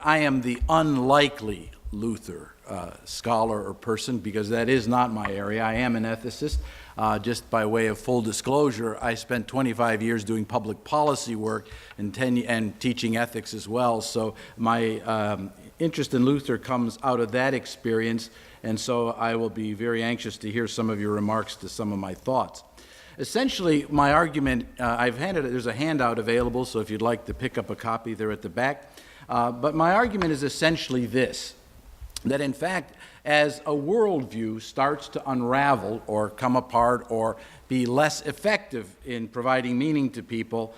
I am the unlikely Luther scholar or person, because that is not my area. I am an ethicist. Just by way of full disclosure, I spent 25 years doing public policy work and teaching ethics as well. So my interest in Luther comes out of that experience, and so I will be very anxious to hear some of your remarks to some of my thoughts. Essentially, my argument, there's a handout available, so if you'd like to pick up a copy, they're at the back. But my argument is essentially this, that in fact, as a worldview starts to unravel or come apart or be less effective in providing meaning to people,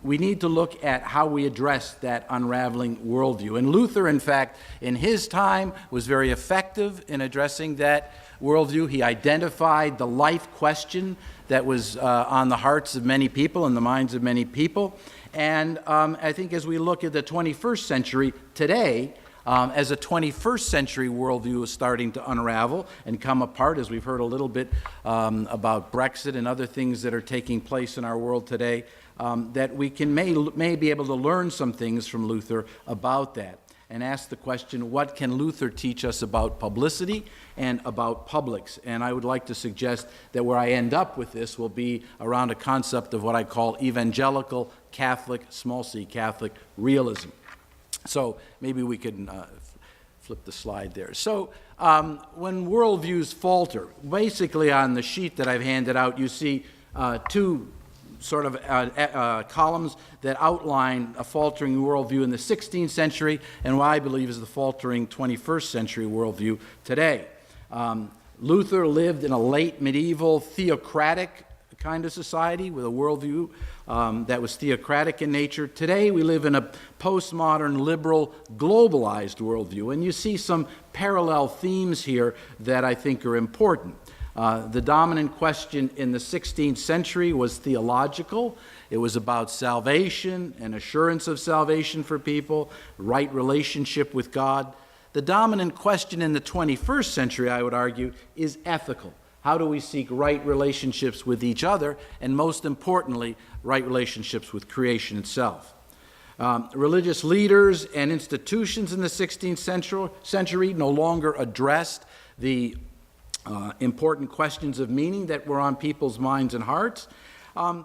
we need to look at how we address that unraveling worldview. And Luther, in fact, in his time was very effective in addressing that worldview. He identified the life question that was on the hearts of many people and the minds of many people. And I think as we look at the 21st century today, as a 21st century worldview is starting to unravel and come apart, as we've heard a little bit about Brexit and other things that are taking place in our world today, that we may be able to learn some things from Luther about that, and ask the question, what can Luther teach us about publicity and about publics? And I would like to suggest that where I end up with this will be around a concept of what I call evangelical Catholic, small c Catholic realism. So maybe we could flip the slide there. So when worldviews falter, basically on the sheet that I've handed out, you see two sort of columns that outline a faltering worldview in the 16th century and what I believe is the faltering 21st century worldview today. Luther lived in a late medieval theocratic kind of society with a worldview that was theocratic in nature. Today we live in a postmodern, liberal, globalized worldview, and you see some parallel themes here that I think are important. The dominant question in the 16th century was theological. It was about salvation and assurance of salvation for people, right relationship with God. The dominant question in the 21st century, I would argue, is ethical. How do we seek right relationships with each other, and most importantly, right relationships with creation itself? Religious leaders and institutions in the 16th century no longer addressed the important questions of meaning that were on people's minds and hearts.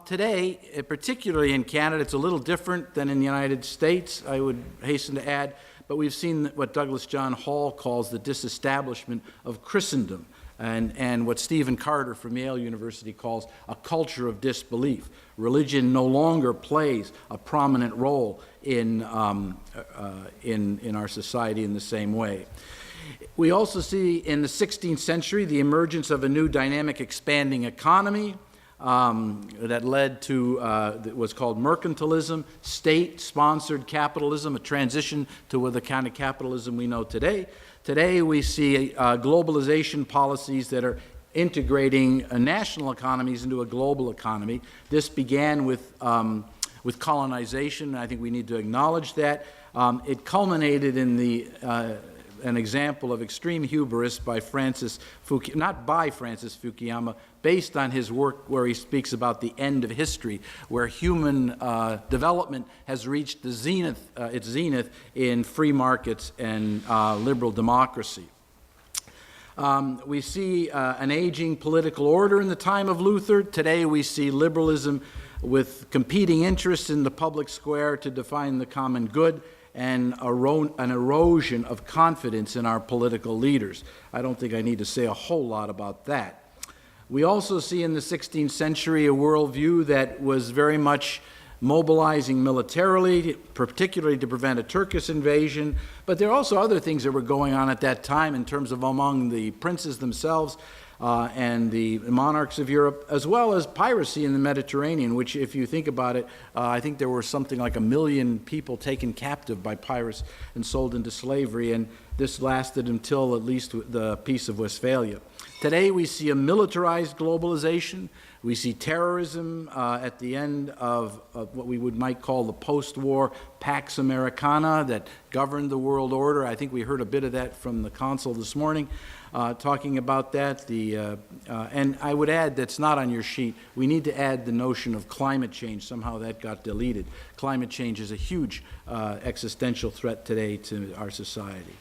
Today, particularly in Canada, it's a little different than in the United States, I would hasten to add, but we've seen what Douglas John Hall calls the disestablishment of Christendom, and what Stephen Carter from Yale University calls a culture of disbelief. Religion no longer plays a prominent role in our society in the same way. We also see in the 16th century the emergence of a new dynamic expanding economy that led to that was called mercantilism, state-sponsored capitalism, a transition to the kind of capitalism we know today. Today we see globalization policies that are integrating national economies into a global economy. This began with colonization, and I think we need to acknowledge that. It culminated in an example of extreme hubris by not by Francis Fukuyama, based on his work where he speaks about the end of history, where human development has reached its zenith in free markets and liberal democracy. We see an aging political order in the time of Luther. Today we see liberalism with competing interests in the public square to define the common good, and an erosion of confidence in our political leaders. I don't think I need to say a whole lot about that. We also see in the 16th century a worldview that was very much mobilizing militarily, particularly to prevent a Turkish invasion, but there are also other things that were going on at that time in terms of among the princes themselves and the monarchs of Europe, as well as piracy in the Mediterranean, which, if you think about it, I think there were something like 1 million people taken captive by pirates and sold into slavery. And This lasted until at least the Peace of Westphalia. Today we see a militarized globalization. We see terrorism at the end of what we might call the post-war Pax Americana that governed the world order. I think we heard a bit of that from the consul this morning, talking about that. And I would add, that's not on your sheet, we need to add the notion of climate change. Somehow that got deleted. Climate change is a huge existential threat today to our society.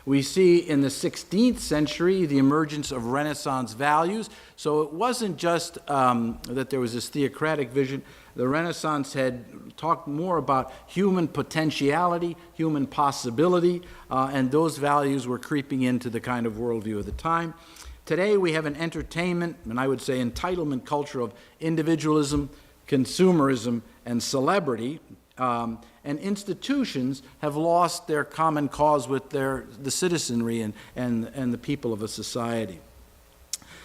We see in the 16th century the emergence of Renaissance values. So it wasn't just that there was this theocratic vision. The Renaissance had talked more about human potentiality, human possibility, and those values were creeping into the kind of worldview of the time. Today we have an entertainment, and I would say entitlement culture of individualism, consumerism, and celebrity. And institutions have lost their common cause with the citizenry and the people of a society.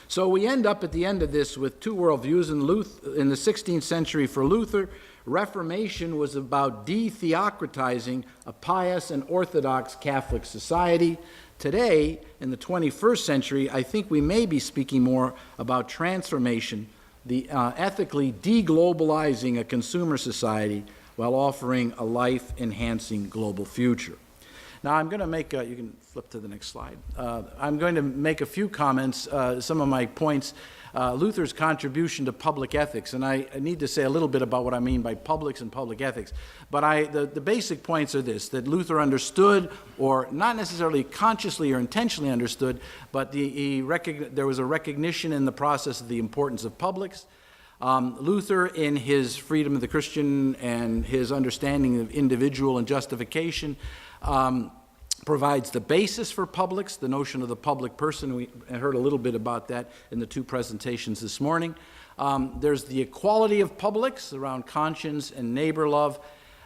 So we end up at the end of this with two worldviews. In the 16th century for Luther, Reformation was about de-theocratizing a pious and orthodox Catholic society. Today, in the 21st century, I think we may be speaking more about transformation, the ethically deglobalizing a consumer society while offering a life-enhancing global future. Now, I'm going to make you can flip to the next slide. I'm going to make a few comments, some of my points. Luther's contribution to public ethics, and I need to say a little bit about what I mean by publics and public ethics. But the basic points are this, that Luther understood, or not necessarily consciously or intentionally understood, but there was a recognition in the process of the importance of publics. Luther, in his freedom of the Christian and his understanding of individual and justification, provides the basis for publics, the notion of the public person. We heard a little bit about that in the two presentations this morning. There's the equality of publics around conscience and neighbor love.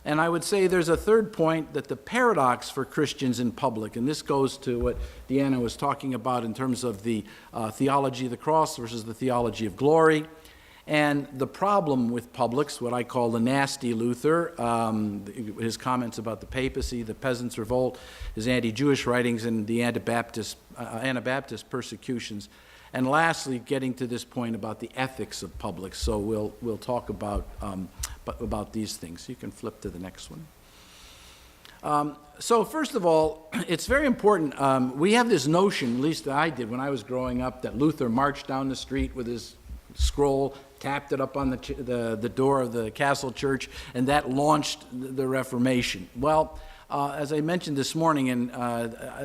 And I would say there's a third point, that the paradox for Christians in public, and this goes to what Deanna was talking about in terms of the theology of the cross versus the theology of glory. And the problem with publics, what I call the nasty Luther, his comments about the papacy, the peasants' revolt, his anti-Jewish writings, and the Anabaptist persecutions. And lastly, getting to this point about the ethics of publics. So we'll talk about these things. You can flip to the next one. So first of all, it's very important. We have this notion, at least I did when I was growing up, that Luther marched down the street with his scroll, tapped it up on the door of the castle church, and that launched the Reformation. Well, as I mentioned this morning, and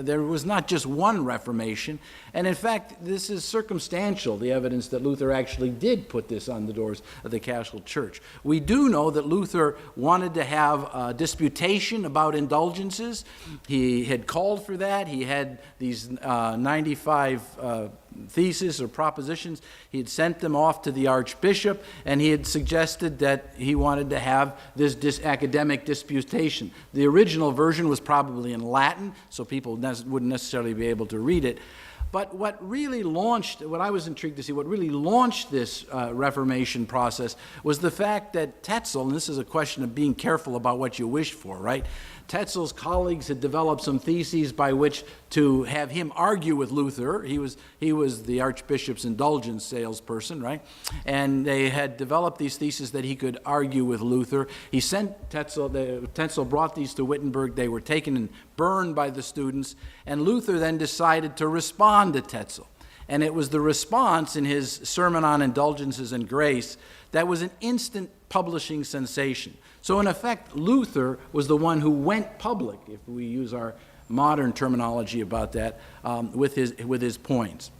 there was not just one Reformation, and in fact, this is circumstantial, the evidence that Luther actually did put this on the doors of the castle church. We do know that Luther wanted to have a disputation about indulgences. He had called for that. He had these 95 theses or propositions. He had sent them off to the archbishop, and he had suggested that he wanted to have this academic disputation. The original version was probably in Latin, so people wouldn't necessarily be able to read it. But what I was intrigued to see, what really launched this Reformation process was the fact that Tetzel, and this is a question of being careful about what you wish for, right? Tetzel's colleagues had developed some theses by which to have him argue with Luther. He was the archbishop's indulgence salesperson, right? And they had developed these theses that he could argue with Luther. He sent Tetzel. Tetzel brought these to Wittenberg. They were taken and burned by the students. And Luther then decided to respond to Tetzel. And it was the response in his Sermon on Indulgences and Grace that was an instant publishing sensation. So in effect, Luther was the one who went public, if we use our modern terminology about that, with his points.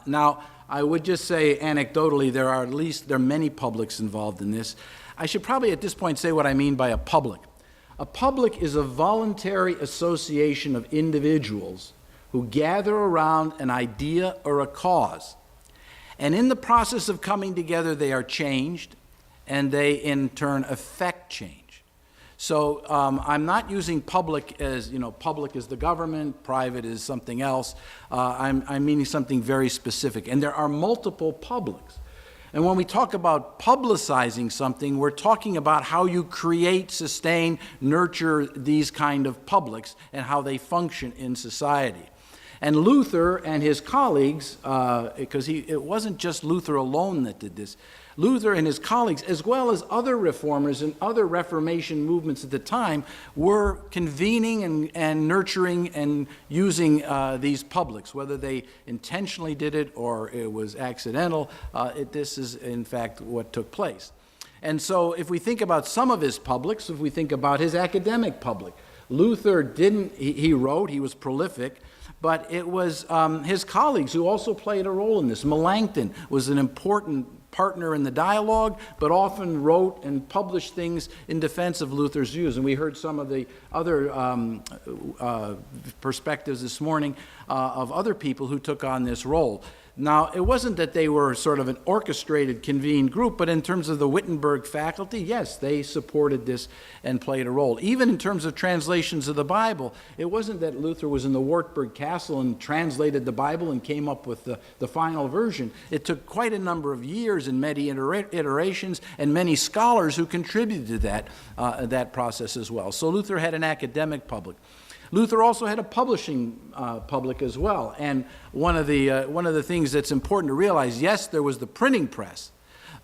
Now, I would just say anecdotally, there are many publics involved in this. I should probably at this point say what I mean by a public. A public is a voluntary association of individuals who gather around an idea or a cause. And in the process of coming together, they are changed, and they in turn affect change. So I'm not using public as, public is the government, private is something else. I'm meaning something very specific. And there are multiple publics. And when we talk about publicizing something, we're talking about how you create, sustain, nurture these kind of publics and how they function in society. And Luther and his colleagues, because it wasn't just Luther alone that did this, Luther and his colleagues, as well as other reformers and other Reformation movements at the time, were convening and nurturing and using these publics, whether they intentionally did it or it was accidental. This is, in fact, what took place. And so if we think about some of his publics, if we think about his academic public, Luther didn't, he wrote, he was prolific, but it was his colleagues who also played a role in this. Melanchthon was an important partner in the dialogue, but often wrote and published things in defense of Luther's views. And we heard some of the other perspectives this morning of other people who took on this role. Now, it wasn't that they were sort of an orchestrated, convened group, but in terms of the Wittenberg faculty, yes, they supported this and played a role. Even in terms of translations of the Bible, it wasn't that Luther was in the Wartburg Castle and translated the Bible and came up with the final version. It took quite a number of years and many iterations and many scholars who contributed to that process as well. So Luther had an academic public. Luther also had a publishing public as well, and one of the things that's important to realize, yes, there was the printing press,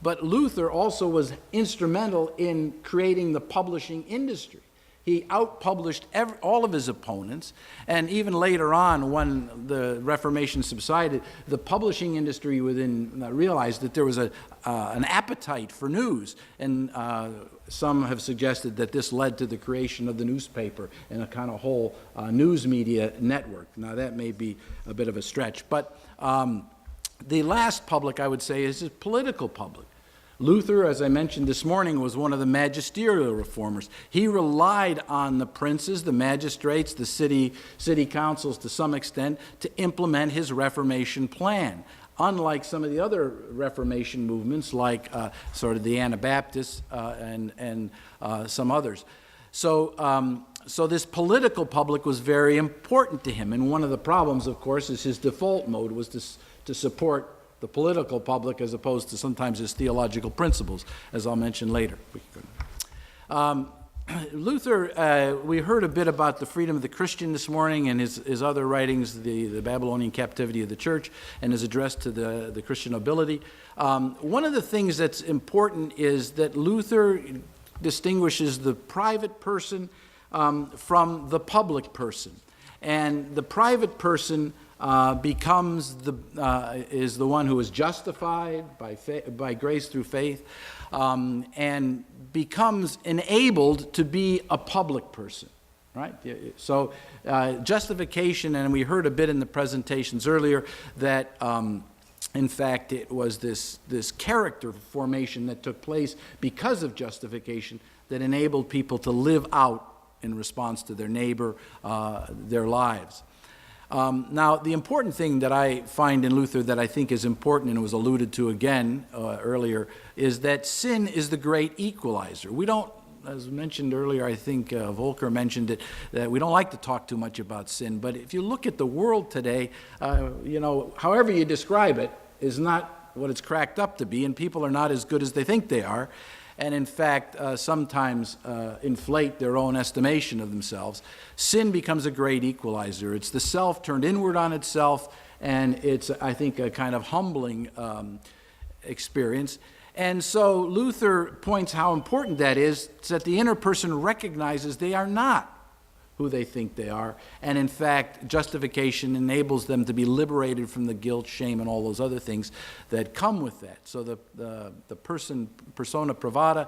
but Luther also was instrumental in creating the publishing industry. He outpublished all of his opponents, and even later on, when the Reformation subsided, the publishing industry within realized that there was an appetite for news, and some have suggested that this led to the creation of the newspaper and a kind of whole news media network. Now, that may be a bit of a stretch, but the last public, I would say, is a political public. Luther, as I mentioned this morning, was one of the magisterial reformers. He relied on the princes, the magistrates, the city councils to some extent to implement his Reformation plan, unlike some of the other Reformation movements like sort of the Anabaptists and some others. So this political public was very important to him, and one of the problems, of course, is his default mode was to support the political public as opposed to sometimes his theological principles, as I'll mention later. Luther, we heard a bit about the freedom of the Christian this morning and his other writings, the Babylonian captivity of the church, and his address to the Christian nobility. One of the things that's important is that Luther distinguishes the private person from the public person. And the private person is the one who is justified by grace through faith, and becomes enabled to be a public person, right? So justification, and we heard a bit in the presentations earlier that in fact it was this character formation that took place because of justification that enabled people to live out in response to their neighbor, their lives. Now, the important thing that I find in Luther that I think is important, and it was alluded to again earlier, is that sin is the great equalizer. We don't, as mentioned earlier, I think Volker mentioned it, that we don't like to talk too much about sin, but if you look at the world today, however you describe it is not what it's cracked up to be, and people are not as good as they think they are, and in fact sometimes inflate their own estimation of themselves. Sin becomes a great equalizer. It's the self turned inward on itself, and it's, I think, a kind of humbling experience. And so Luther points how important that is, that the inner person recognizes they are not who they think they are, and in fact justification enables them to be liberated from the guilt, shame, and all those other things that come with that. So the persona pravata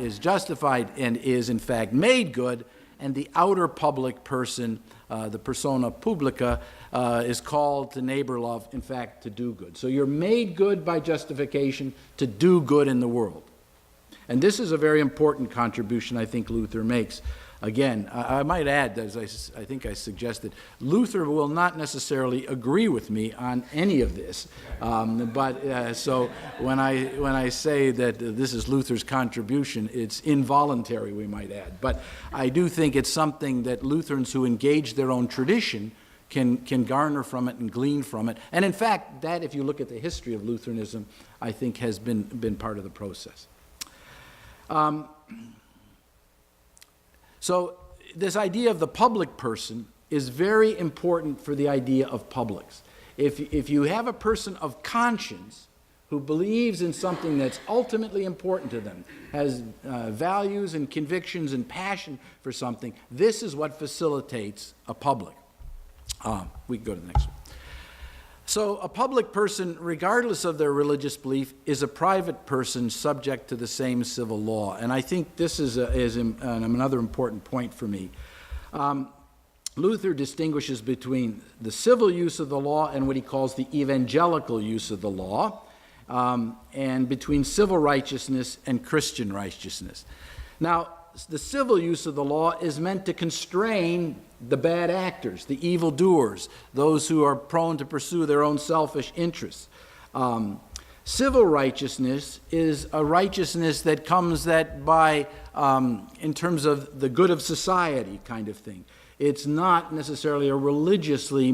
is justified and is in fact made good, and the outer public person, the persona publica, is called to neighbor love, in fact to do good. So you're made good by justification to do good in the world. And this is a very important contribution I think Luther makes. Again, I might add, as I think I suggested, Luther will not necessarily agree with me on any of this. So when I say that this is Luther's contribution, it's involuntary, we might add. But I do think it's something that Lutherans who engage their own tradition can garner from it and glean from it. And in fact, that, if you look at the history of Lutheranism, I think has been part of the process. So this idea of the public person is very important for the idea of publics. If you have a person of conscience who believes in something that's ultimately important to them, has values and convictions and passion for something, this is what facilitates a public. We can go to the next one. So a public person, regardless of their religious belief, is a private person subject to the same civil law. And I think this is another important point for me. Luther distinguishes between the civil use of the law and what he calls the evangelical use of the law, and between civil righteousness and Christian righteousness. Now, the civil use of the law is meant to constrain the bad actors, the evildoers, those who are prone to pursue their own selfish interests. Civil righteousness is a righteousness that comes by in terms of the good of society kind of thing. It's not necessarily a religiously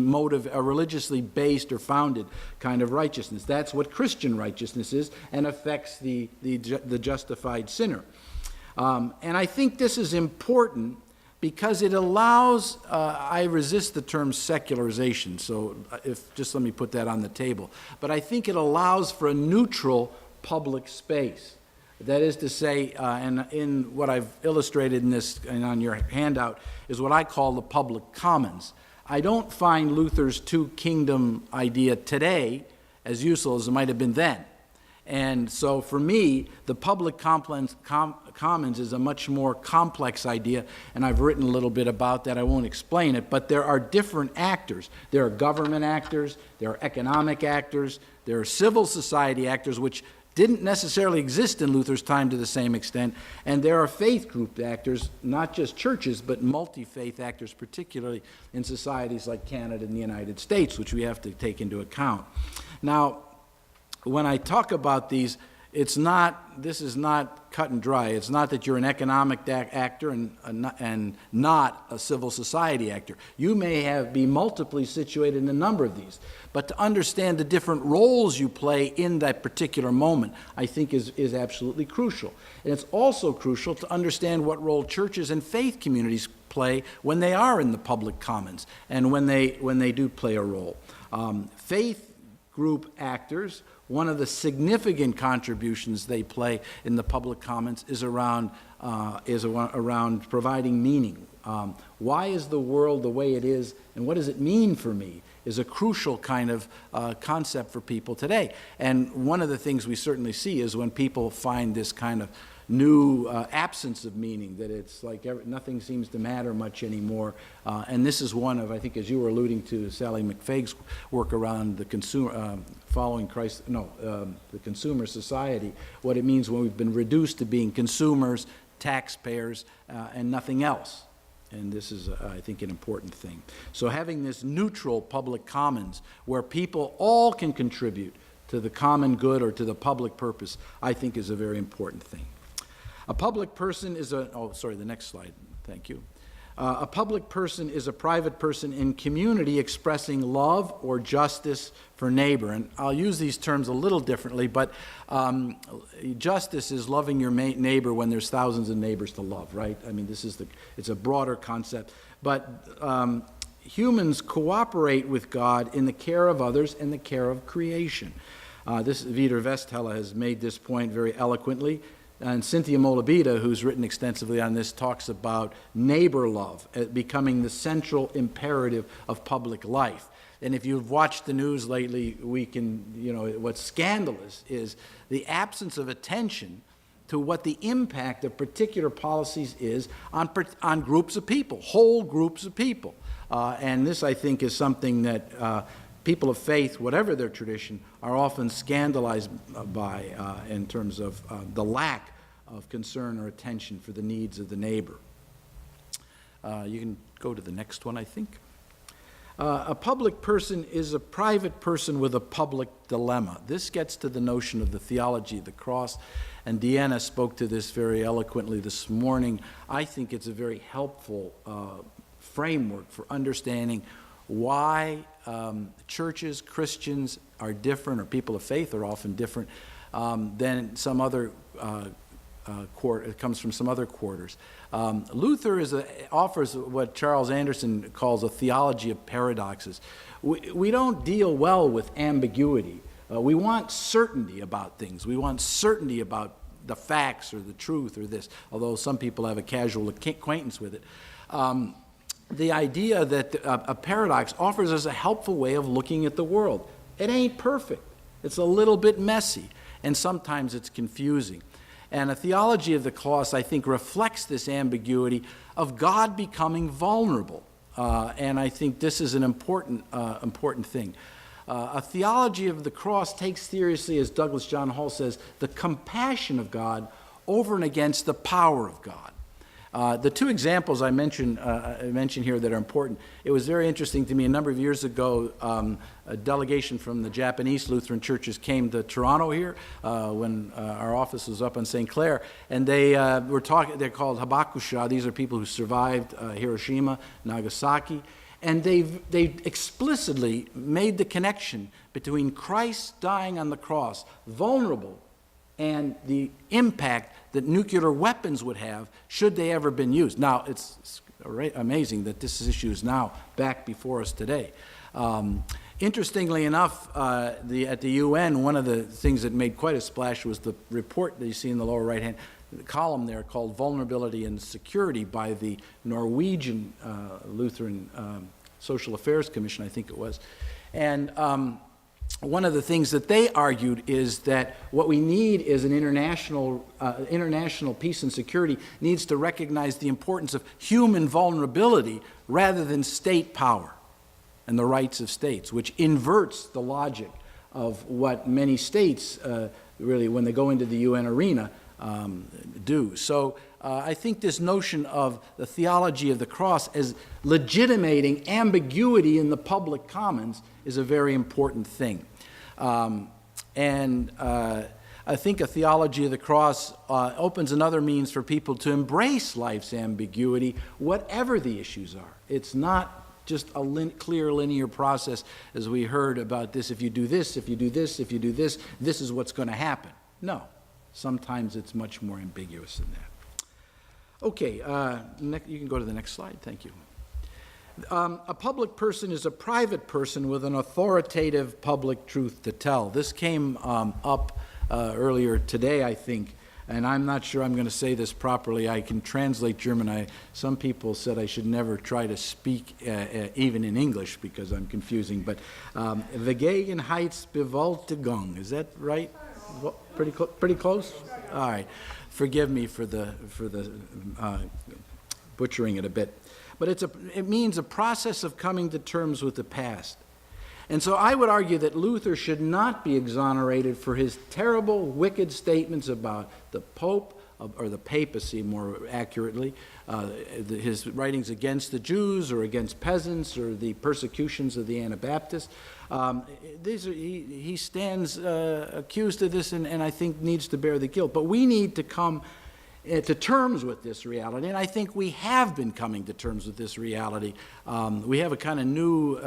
based or founded kind of righteousness. That's what Christian righteousness is, and affects the justified sinner. And I think this is important because it allows, I resist the term secularization, so just let me put that on the table, but I think it allows for a neutral public space. That is to say, and in what I've illustrated in this and on your handout, is what I call the public commons. I don't find Luther's two-kingdom idea today as useful as it might have been then. And so for me, the public commons is a much more complex idea, and I've written a little bit about that. I won't explain it, but there are different actors. There are government actors, there are economic actors, there are civil society actors, which didn't necessarily exist in Luther's time to the same extent, and there are faith group actors, not just churches, but multi-faith actors, particularly in societies like Canada and the United States, which we have to take into account. Now, when I talk about these, this is not cut and dry. It's not that you're an economic actor and not a civil society actor. You may be multiply situated in a number of these. But to understand the different roles you play in that particular moment, I think is absolutely crucial. And it's also crucial to understand what role churches and faith communities play when they are in the public commons and when they do play a role. Faith group actors, one of the significant contributions they play in the public commons is around providing meaning. Why is the world the way it is, and what does it mean for me, is a crucial kind of concept for people today. And one of the things we certainly see is when people find this kind of new absence of meaning, that it's like nothing seems to matter much anymore. And this is one of, I think, as you were alluding to, Sally McFaig's work around the consumer, the consumer society, what it means when we've been reduced to being consumers, taxpayers, and nothing else. And this is, I think, an important thing. So having this neutral public commons where people all can contribute to the common good or to the public purpose, I think is a very important thing. A public person is the next slide, thank you. A public person is a private person in community expressing love or justice for neighbor. And I'll use these terms a little differently, but justice is loving your neighbor when there's thousands of neighbors to love, right? I mean, it's a broader concept. But humans cooperate with God in the care of others and the care of creation. Vitor Vestella has made this point very eloquently. And Cynthia Molabita, who's written extensively on this, talks about neighbor love becoming the central imperative of public life. And if you've watched the news lately, what's scandalous is the absence of attention to what the impact of particular policies is on groups of people, whole groups of people. And this, I think, is something that people of faith, whatever their tradition, are often scandalized by in terms of the lack of concern or attention for the needs of the neighbor. You can go to the next one, I think. A public person is a private person with a public dilemma. This gets to the notion of the theology of the cross, and Deanna spoke to this very eloquently this morning. I think it's a very helpful framework for understanding why churches, Christians are different, or people of faith are often different than some other it comes from some other quarters. Luther offers what Charles Anderson calls a theology of paradoxes. We don't deal well with ambiguity. We want certainty about things. We want certainty about the facts or the truth or this, although some people have a casual acquaintance with it. The idea that a paradox offers us a helpful way of looking at the world. It ain't perfect. It's a little bit messy, and sometimes it's confusing. And a theology of the cross, I think, reflects this ambiguity of God becoming vulnerable. And I think this is an important thing. A theology of the cross takes seriously, as Douglas John Hall says, the compassion of God over and against the power of God. The two examples I mentioned here that are important, it was very interesting to me. A number of years ago, a delegation from the Japanese Lutheran churches came to Toronto here when our office was up on St. Clair, and they were talking. They're called Habakusha. These are people who survived Hiroshima, Nagasaki, and they explicitly made the connection between Christ dying on the cross, vulnerable, and the impact that nuclear weapons would have should they ever been used. Now, it's amazing that this issue is now back before us today. Interestingly enough, at the UN, one of the things that made quite a splash was the report that you see in the lower right-hand column there called Vulnerability and Security by the Norwegian Lutheran Social Affairs Commission, I think it was. And one of the things that they argued is that what we need is an international peace and security needs to recognize the importance of human vulnerability rather than state power and the rights of states, which inverts the logic of what many states really, when they go into the UN arena, do. So I think this notion of the theology of the cross as legitimating ambiguity in the public commons is a very important thing. I think a theology of the cross opens another means for people to embrace life's ambiguity, whatever the issues are. It's not just a clear linear process, as we heard about this. If you do this, if you do this, if you do this, this is what's going to happen. No. Sometimes it's much more ambiguous than that. Okay, you can go to the next slide. Thank you. A public person is a private person with an authoritative public truth to tell. This came up earlier today, I think, and I'm not sure I'm going to say this properly. I can translate German. Some people said I should never try to speak even in English because I'm confusing, but Vergegenheitsbewältigung, is that right? Pretty close? All right. Forgive me for the butchering it a bit. But it means a process of coming to terms with the past. And so I would argue that Luther should not be exonerated for his terrible, wicked statements about the Pope, or the papacy more accurately, his writings against the Jews or against peasants or the persecutions of the Anabaptists. He stands accused of this and I think needs to bear the guilt. But we need to come to terms with this reality, and I think we have been coming to terms with this reality. We have a kind of new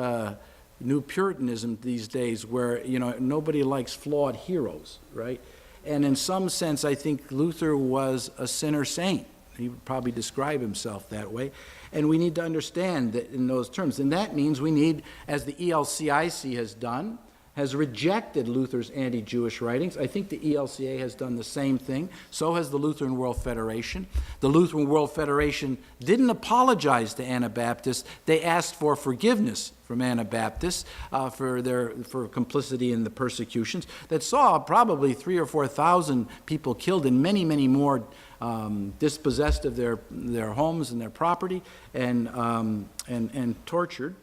Puritanism these days where, nobody likes flawed heroes, right? And in some sense, I think Luther was a sinner saint. He would probably describe himself that way. And we need to understand that in those terms. And that means we need, as the ELCIC has done, has rejected Luther's anti-Jewish writings. I think the ELCA has done the same thing. So has the Lutheran World Federation. The Lutheran World Federation didn't apologize to Anabaptists. They asked for forgiveness from Anabaptists for complicity in the persecutions that saw probably 3,000 or 4,000 people killed and many, many more dispossessed of their homes and their property and tortured.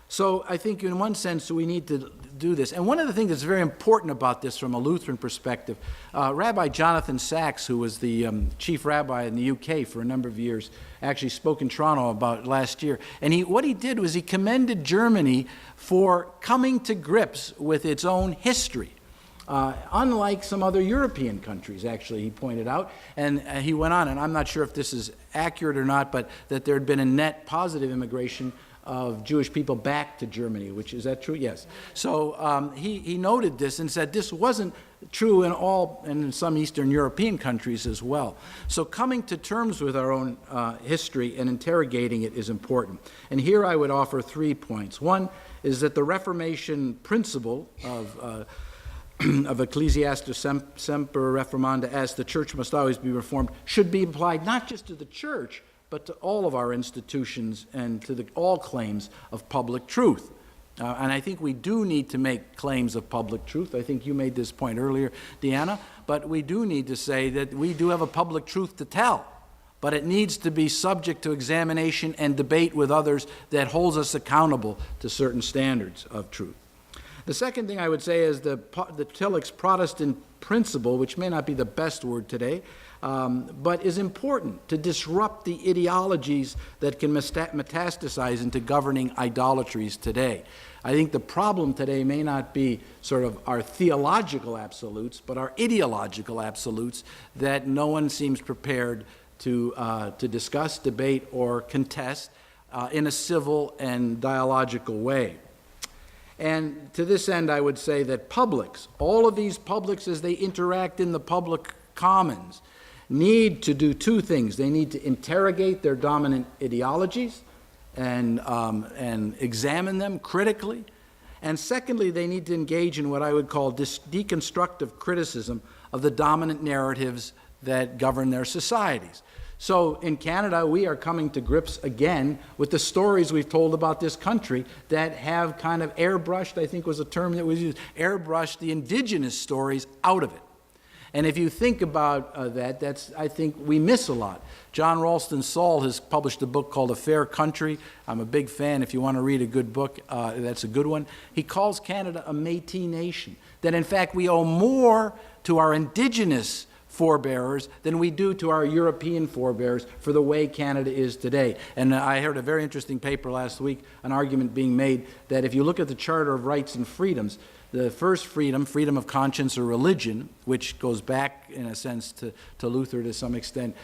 So I think in one sense we need to do this. And one of the things that's very important about this from a Lutheran perspective, Rabbi Jonathan Sachs, who was the chief rabbi in the UK for a number of years, actually spoke in Toronto about last year. And what he did was he commended Germany for coming to grips with its own history. unlike some other European countries, actually, he pointed out. And he went on, and I'm not sure if this is accurate or not, but that there had been a net positive immigration of Jewish people back to Germany, is that true? Yes. So he noted this and said this wasn't true in some Eastern European countries as well. So coming to terms with our own history and interrogating it is important. And here I would offer 3 points. One is that the Reformation principle of Ecclesiastes semper reformanda, as the church must always be reformed, should be applied not just to the church, but to all of our institutions and to all claims of public truth. And I think we do need to make claims of public truth. I think you made this point earlier, Deanna, but we do need to say that we do have a public truth to tell, but it needs to be subject to examination and debate with others that holds us accountable to certain standards of truth. The second thing I would say is the Tillich's Protestant principle, which may not be the best word today, but is important to disrupt the ideologies that can metastasize into governing idolatries today. I think the problem today may not be sort of our theological absolutes, but our ideological absolutes that no one seems prepared to discuss, debate, or contest in a civil and dialogical way. And to this end, I would say that publics, all of these publics as they interact in the public commons, need to do 2 things. They need to interrogate their dominant ideologies and examine them critically. And secondly, they need to engage in what I would call deconstructive criticism of the dominant narratives that govern their societies. So in Canada, we are coming to grips again with the stories we've told about this country that have kind of airbrushed, I think was a term that was used, airbrushed the indigenous stories out of it. And if you think about I think we miss a lot. John Ralston Saul has published a book called A Fair Country. I'm a big fan. If you want to read a good book, that's a good one. He calls Canada a Métis nation, that in fact we owe more to our indigenous forebears than we do to our European forebears for the way Canada is today. And I heard a very interesting paper last week, an argument being made that if you look at the Charter of Rights and Freedoms, the first freedom, freedom of conscience or religion, which goes back in a sense to Luther to some extent,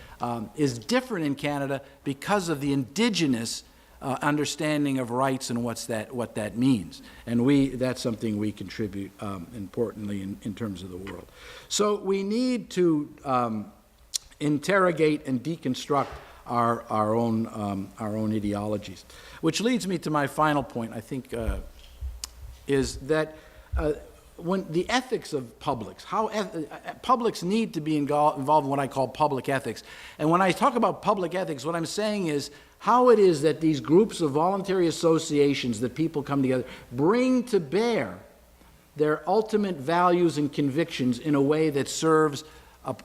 is different in Canada because of the indigenous understanding of rights and what that means. And that's something we contribute importantly in terms of the world. So we need to interrogate and deconstruct our own ideologies. Which leads me to my final point, I think, is that when the ethics of publics, publics need to be involved in what I call public ethics. And when I talk about public ethics, what I'm saying is how it is that these groups of voluntary associations that people come together bring to bear their ultimate values and convictions in a way that serves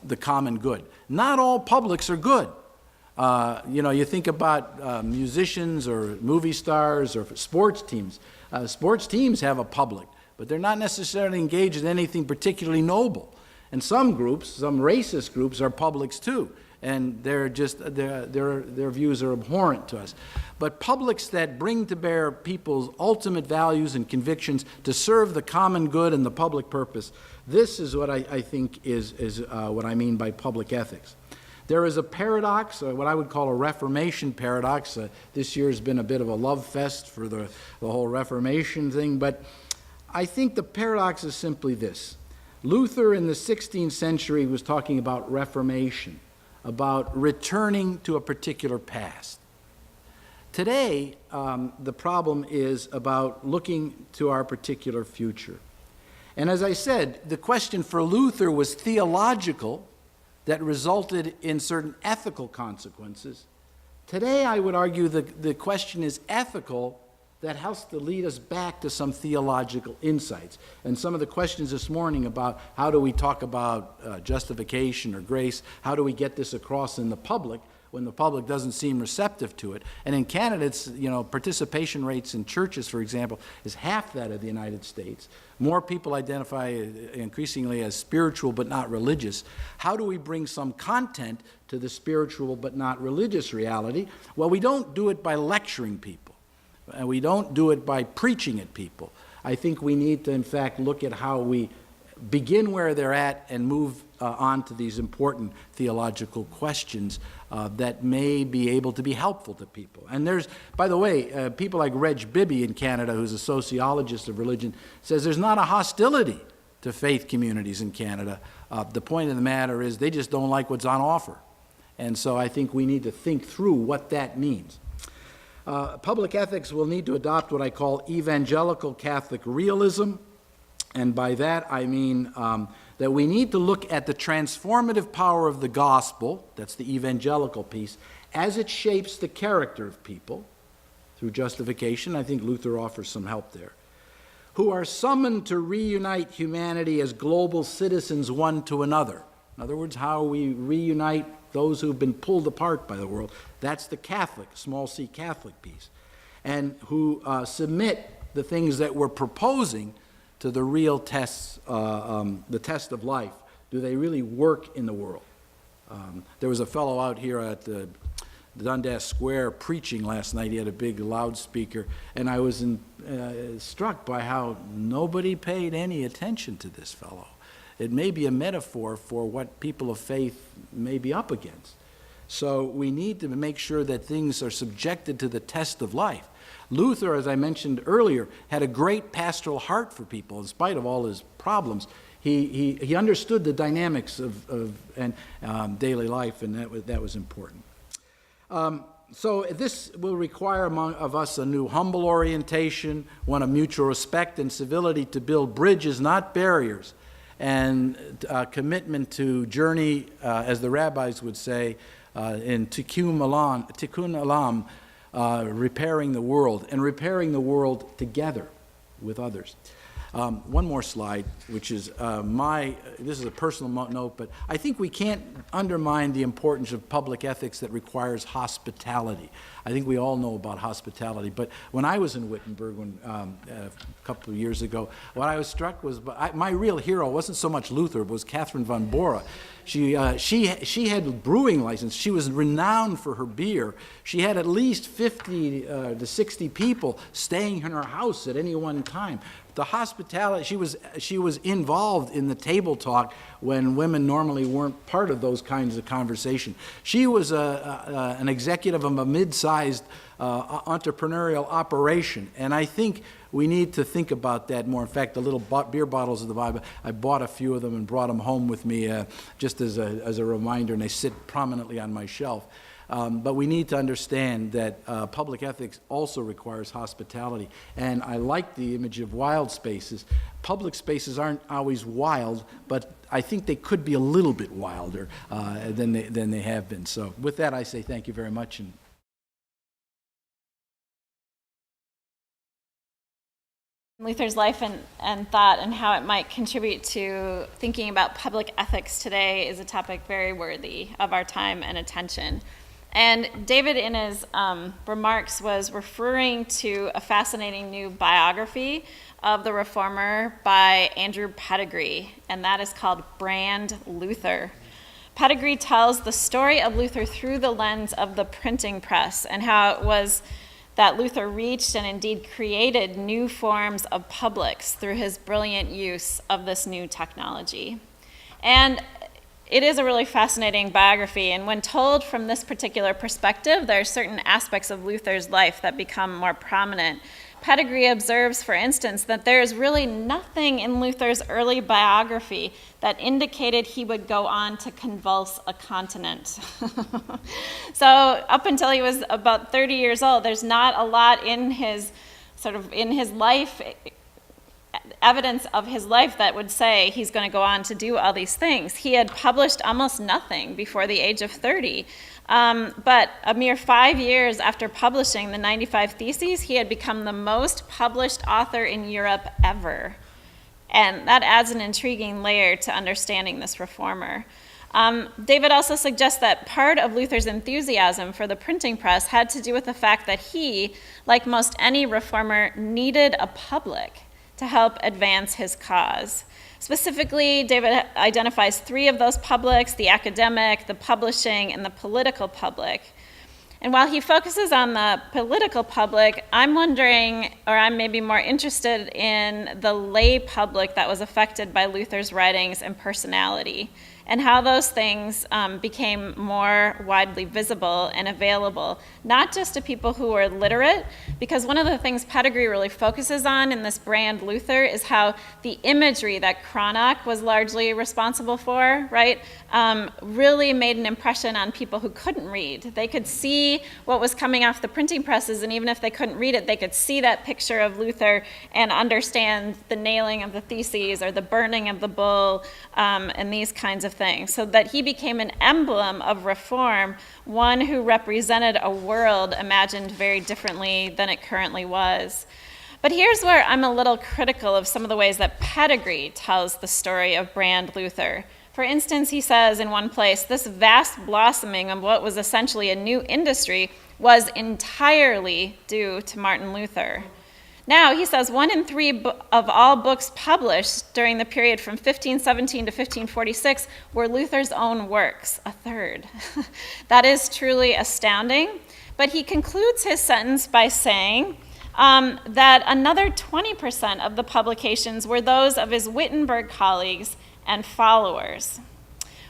the common good. Not all publics are good. You think about musicians or movie stars or sports teams. Sports teams have a public, but they're not necessarily engaged in anything particularly noble. And some groups, some racist groups, are publics too, and their views are abhorrent to us. But publics that bring to bear people's ultimate values and convictions to serve the common good and the public purpose, this is what I think is what I mean by public ethics. There is a paradox, what I would call a Reformation paradox. This year has been a bit of a love fest for the whole Reformation thing, but I think the paradox is simply this. Luther in the 16th century was talking about reformation, about returning to a particular past. Today, the problem is about looking to our particular future. And as I said, the question for Luther was theological, that resulted in certain ethical consequences. Today, I would argue the question is ethical, that helps to lead us back to some theological insights. And some of the questions this morning about how do we talk about justification or grace, how do we get this across in the public when the public doesn't seem receptive to it. And in Canada, it's, participation rates in churches, for example, is half that of the United States. More people identify increasingly as spiritual but not religious. How do we bring some content to the spiritual but not religious reality? Well, we don't do it by lecturing people. And we don't do it by preaching at people. I think we need to, in fact, look at how we begin where they're at and move on to these important theological questions that may be able to be helpful to people. And there's, by the way, people like Reg Bibby in Canada, who's a sociologist of religion, says there's not a hostility to faith communities in Canada. The point of the matter is they just don't like what's on offer. And so I think we need to think through what that means. Public ethics will need to adopt what I call evangelical Catholic realism. And by that I mean that we need to look at the transformative power of the gospel, that's the evangelical piece, as it shapes the character of people through justification. I think Luther offers some help there. Who are summoned to reunite humanity as global citizens one to another. In other words, how we reunite those who've been pulled apart by the world. That's the Catholic, small c Catholic piece. And who submit the things that we're proposing to the real tests, the test of life. Do they really work in the world? There was a fellow out here at the Dundas Square preaching last night. He had a big loudspeaker, and I was struck by how nobody paid any attention to this fellow. It may be a metaphor for what people of faith may be up against. So we need to make sure that things are subjected to the test of life. Luther, as I mentioned earlier, had a great pastoral heart for people in spite of all his problems. He understood the dynamics of daily life, and that was important. So this will require of us a new humble orientation, one of mutual respect and civility to build bridges, not barriers, and a commitment to journey, as the rabbis would say, in tikkun olam, repairing the world, and repairing the world together with others. One more slide, which is this is a personal note, but I think we can't undermine the importance of public ethics that requires hospitality. I think we all know about hospitality, but when I was in Wittenberg a couple of years ago, what I was struck was, my real hero wasn't so much Luther, it was Catherine von Bora. She had a brewing license. She was renowned for her beer. She had at least 50 to 60 people staying in her house at any one time. The hospitality, she was involved in the table talk when women normally weren't part of those kinds of conversation. She was an executive of a mid-sized entrepreneurial operation, and I think we need to think about that more. In fact, the little beer bottles of the Bible, I bought a few of them and brought them home with me just as a reminder, and they sit prominently on my shelf. But we need to understand that public ethics also requires hospitality. And I like the image of wild spaces. Public spaces aren't always wild, but I think they could be a little bit wilder than they have been. So with that, I say thank you very much. And Luther's life and thought and how it might contribute to thinking about public ethics today is a topic very worthy of our time and attention. And David, in his remarks, was referring to a fascinating new biography of the Reformer by Andrew Pettigrew, and that is called Brand Luther. Pettigrew tells the story of Luther through the lens of the printing press and how it was that Luther reached and indeed created new forms of publics through his brilliant use of this new technology. And it is a really fascinating biography, and when told from this particular perspective, there are certain aspects of Luther's life that become more prominent. Pettigrew observes, for instance, that there is really nothing in Luther's early biography that indicated he would go on to convulse a continent. So up until he was about 30 years old, there's not a lot in his life, evidence of his life that would say he's going to go on to do all these things. He had published almost nothing before the age of 30. But a mere 5 years after publishing the 95 Theses, he had become the most published author in Europe ever. And that adds an intriguing layer to understanding this reformer. David also suggests that part of Luther's enthusiasm for the printing press had to do with the fact that he, like most any reformer, needed a public to help advance his cause. Specifically, David identifies three of those publics: the academic, the publishing, and the political public. And while he focuses on the political public, I'm wondering, or I'm maybe more interested in the lay public that was affected by Luther's writings and personality, and how those things became more widely visible and available, not just to people who were literate, because one of the things Pedigree really focuses on in this brand Luther is how the imagery that Cranach was largely responsible for, right, really made an impression on people who couldn't read. They could see what was coming off the printing presses, and even if they couldn't read it, they could see that picture of Luther and understand the nailing of the theses or the burning of the bull and these kinds of things, so that he became an emblem of reform, one who represented a world imagined very differently than it currently was. But here's where I'm a little critical of some of the ways that Pedigree tells the story of brand Luther. For instance, he says in one place, this vast blossoming of what was essentially a new industry was entirely due to Martin Luther. Now, he says 1 in 3 of all books published during the period from 1517 to 1546 were Luther's own works, a third. That is truly astounding. But he concludes his sentence by saying that another 20% of the publications were those of his Wittenberg colleagues and followers.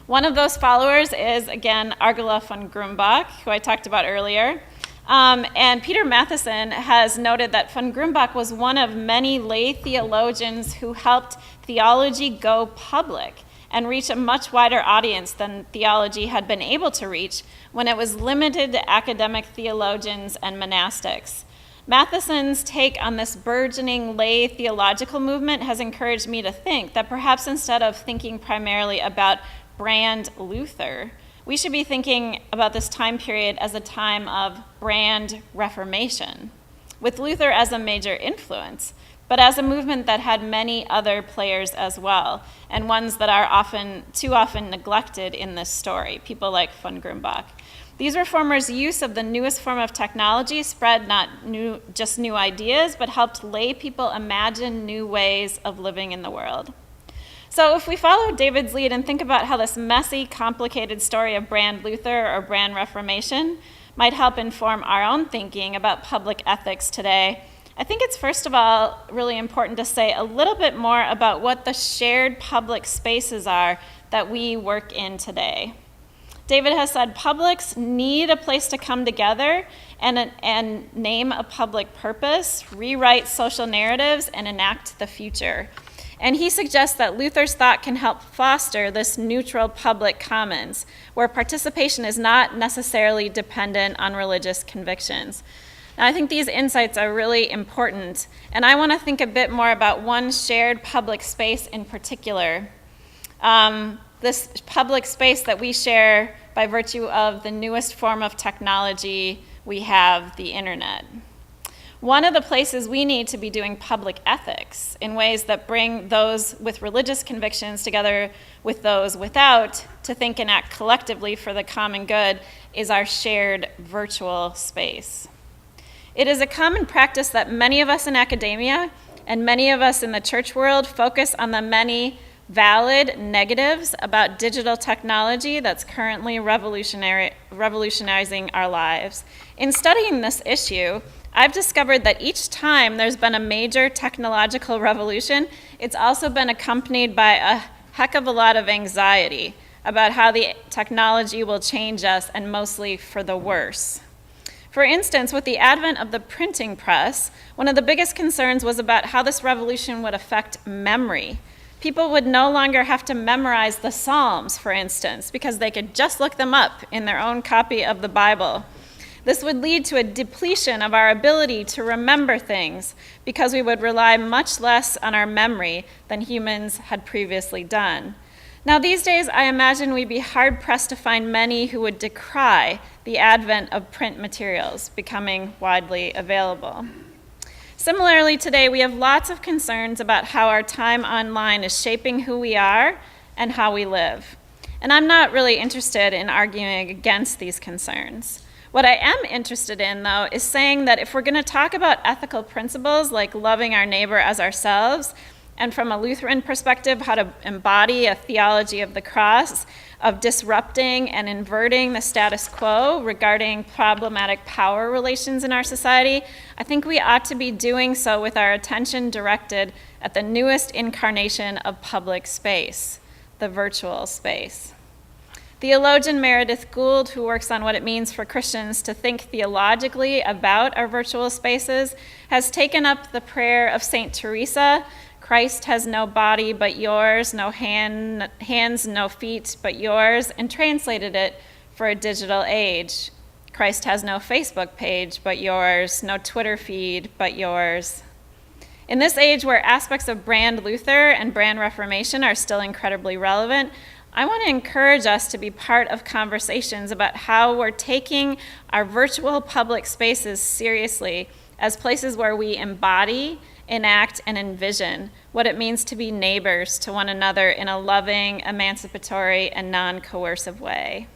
One of those followers is, again, Argula von Grumbach, who I talked about earlier. And Peter Matheson has noted that von Grumbach was one of many lay theologians who helped theology go public and reach a much wider audience than theology had been able to reach when it was limited to academic theologians and monastics. Matheson's take on this burgeoning lay theological movement has encouraged me to think that perhaps instead of thinking primarily about brand Luther, we should be thinking about this time period as a time of brand reformation, with Luther as a major influence, but as a movement that had many other players as well, and ones that are too often neglected in this story, people like von Grumbach. These reformers' use of the newest form of technology spread not just new ideas, but helped lay people imagine new ways of living in the world. So if we follow David's lead and think about how this messy, complicated story of brand Luther or brand Reformation might help inform our own thinking about public ethics today, I think it's first of all really important to say a little bit more about what the shared public spaces are that we work in today. David has said publics need a place to come together and name a public purpose, rewrite social narratives, and enact the future. And he suggests that Luther's thought can help foster this neutral public commons, where participation is not necessarily dependent on religious convictions. Now, I think these insights are really important, and I want to think a bit more about one shared public space in particular. This public space that we share by virtue of the newest form of technology we have, the internet. One of the places we need to be doing public ethics in ways that bring those with religious convictions together with those without to think and act collectively for the common good is our shared virtual space. It is a common practice that many of us in academia and many of us in the church world focus on the many valid negatives about digital technology that's currently revolutionizing our lives. In studying this issue, I've discovered that each time there's been a major technological revolution, it's also been accompanied by a heck of a lot of anxiety about how the technology will change us, and mostly for the worse. For instance, with the advent of the printing press, one of the biggest concerns was about how this revolution would affect memory. People would no longer have to memorize the Psalms, for instance, because they could just look them up in their own copy of the Bible. This would lead to a depletion of our ability to remember things because we would rely much less on our memory than humans had previously done. Now, these days, I imagine we'd be hard-pressed to find many who would decry the advent of print materials becoming widely available. Similarly, today, we have lots of concerns about how our time online is shaping who we are and how we live. And I'm not really interested in arguing against these concerns. What I am interested in, though, is saying that if we're going to talk about ethical principles like loving our neighbor as ourselves, and from a Lutheran perspective, how to embody a theology of the cross, of disrupting and inverting the status quo regarding problematic power relations in our society, I think we ought to be doing so with our attention directed at the newest incarnation of public space, the virtual space. Theologian Meredith Gould, who works on what it means for Christians to think theologically about our virtual spaces, has taken up the prayer of St. Teresa, Christ has no body but yours, no hands, no feet but yours, and translated it for a digital age. Christ has no Facebook page but yours, no Twitter feed but yours. In this age where aspects of brand Luther and brand Reformation are still incredibly relevant, I want to encourage us to be part of conversations about how we're taking our virtual public spaces seriously as places where we embody, enact, and envision what it means to be neighbors to one another in a loving, emancipatory, and non-coercive way.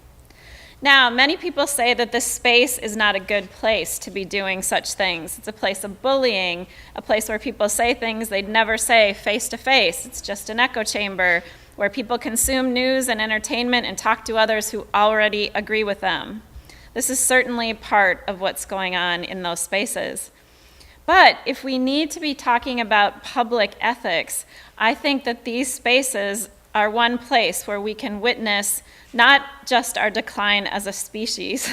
Now, many people say that this space is not a good place to be doing such things. It's a place of bullying, a place where people say things they'd never say face to face. It's just an echo chamber where people consume news and entertainment and talk to others who already agree with them. This is certainly part of what's going on in those spaces. But if we need to be talking about public ethics, I think that these spaces are one place where we can witness not just our decline as a species,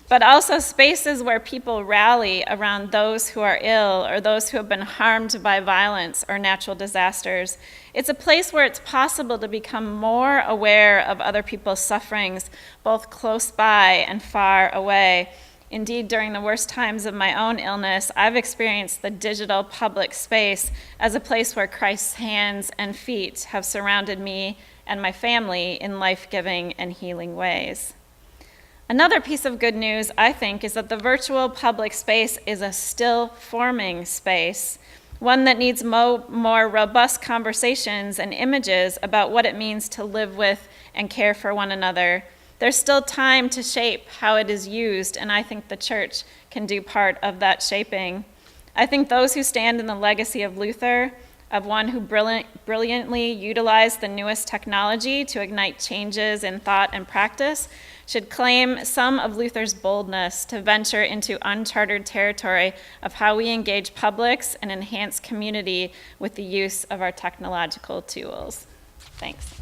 but also spaces where people rally around those who are ill or those who have been harmed by violence or natural disasters. It's a place where it's possible to become more aware of other people's sufferings, both close by and far away. Indeed, during the worst times of my own illness, I've experienced the digital public space as a place where Christ's hands and feet have surrounded me and my family in life-giving and healing ways. Another piece of good news, I think, is that the virtual public space is a still forming space, one that needs more robust conversations and images about what it means to live with and care for one another. There's still time to shape how it is used, and I think the church can do part of that shaping. I think those who stand in the legacy of Luther, of one who brilliantly utilized the newest technology to ignite changes in thought and practice, should claim some of Luther's boldness to venture into uncharted territory of how we engage publics and enhance community with the use of our technological tools. Thanks.